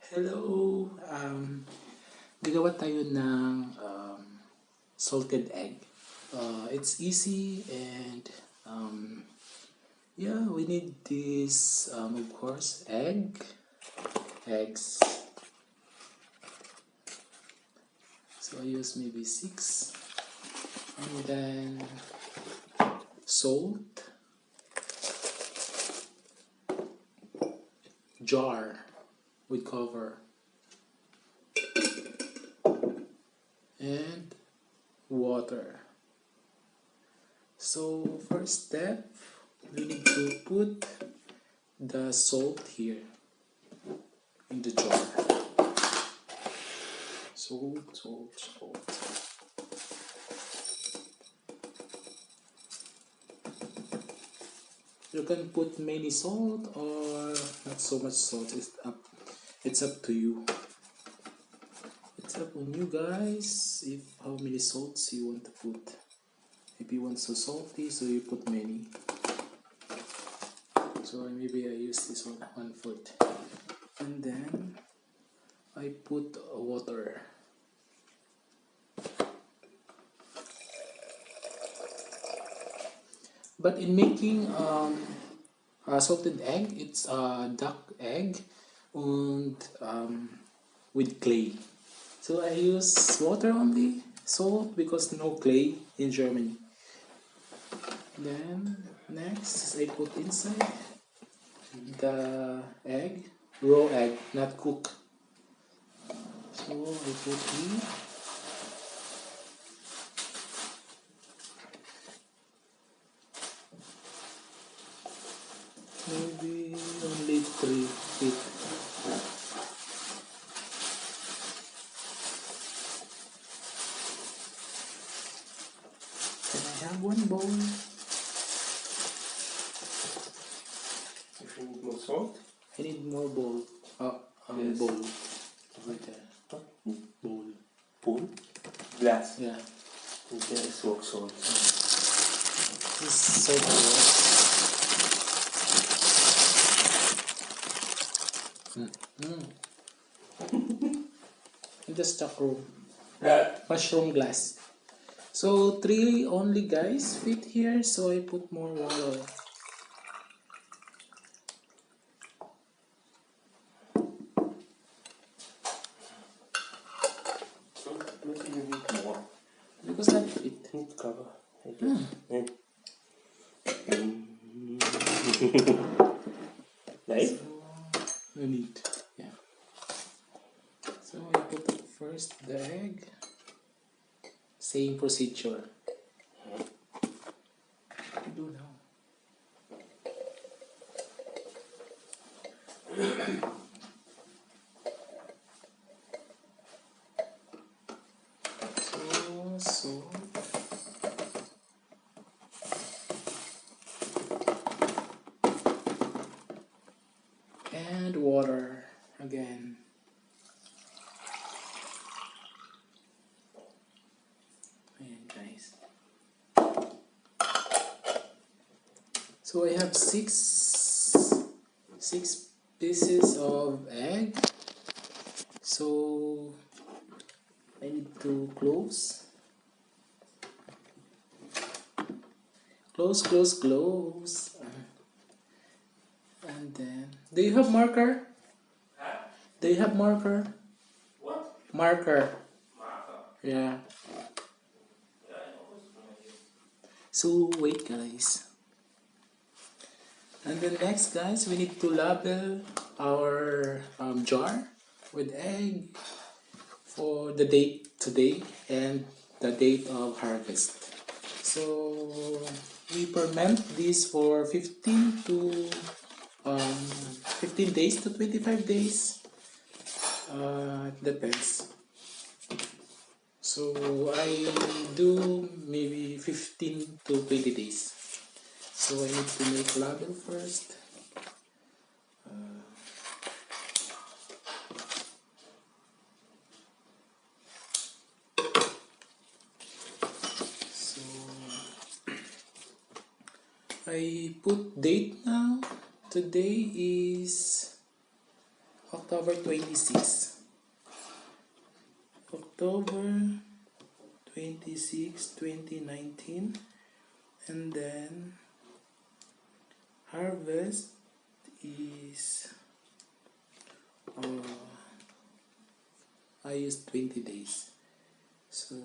Hello! Gagawa tayo ng salted egg. It's easy and yeah, we need this of course eggs. So I use maybe 6 and then salt, jar with cover, and water. So first step, we need to put the salt here in the jar. Salt. You can put many salt or not so much salt. It's up to you. It's up on you guys if how many salts you want to put. If you want so salty, so you put many. So maybe I use this one foot. And then I put water. But in making a salted egg, it's a duck egg and with clay. So I use water only, salt because no clay in Germany. Then next I put inside the egg, raw egg, not cooked. So I put here. Maybe only 3 feet. Can I have one bowl? If you need more salt? I need more bowl. Yes. Bowl. Right there. Bowl. Pool? Glass. Yeah. There is rock salt. This is so good. In the stock room. Mushroom glass. So 3 only guys fit here, so I put more water. So maybe you need more. Because that fit. Need cover. Right? So no need. Yeah. So I put up first the egg. Same procedure. Do now. So and water again. Ayan guys. So I have six pieces of egg. So I need to close. Close. And then, do you have marker? Huh? Do you have marker? What? Marker. Marker. Yeah. So wait guys. And then next guys, we need to label our jar with egg for the date today and the date of harvest. So we ferment this for 15 to 15 days to 25 days. Depends. So I do maybe 15 to 20 days. So I need to make label first. So I put date now. Today is October 26. October 26, 2019. And then harvest is I used 20 days. So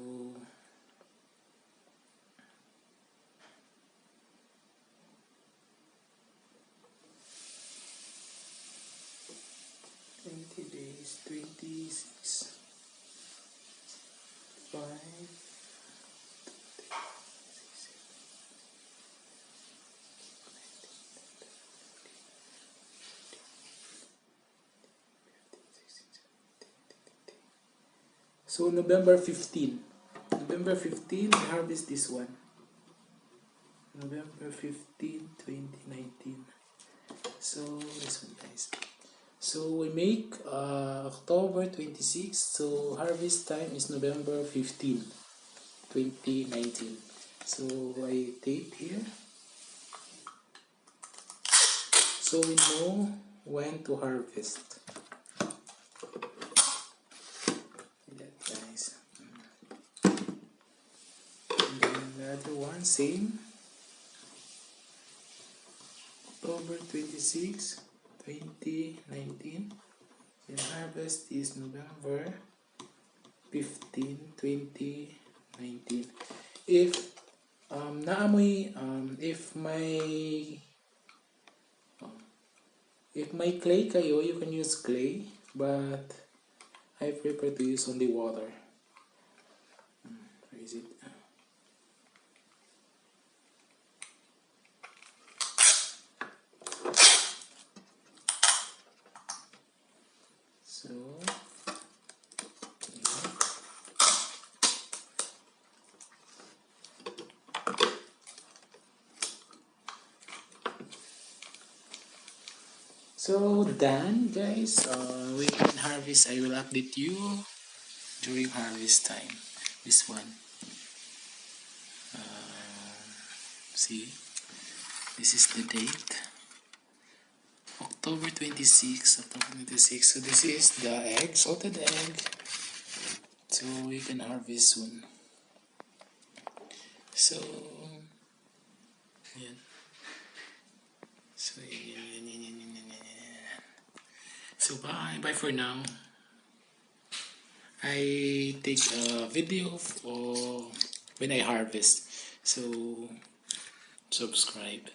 20 days, 26, 5. So November 15. November 15, we harvest this one. November 15, 2019. So this one, guys. So we make October 26. So harvest time is November 15, 2019. So I tape here. So we know when to harvest. Guys. And then the other one, same. October 26, 2019. Then harvest is November 15, 2019. If if may clay kayo, you can use clay, but I prefer to use only water. Where is it? So done, guys. We can harvest. I will update you during harvest time. This one. See, this is the date. October 26. October 26. So this is the egg, salted egg. So we can harvest soon. So, yan. So, so bye for now. I take a video for when I harvest. So subscribe.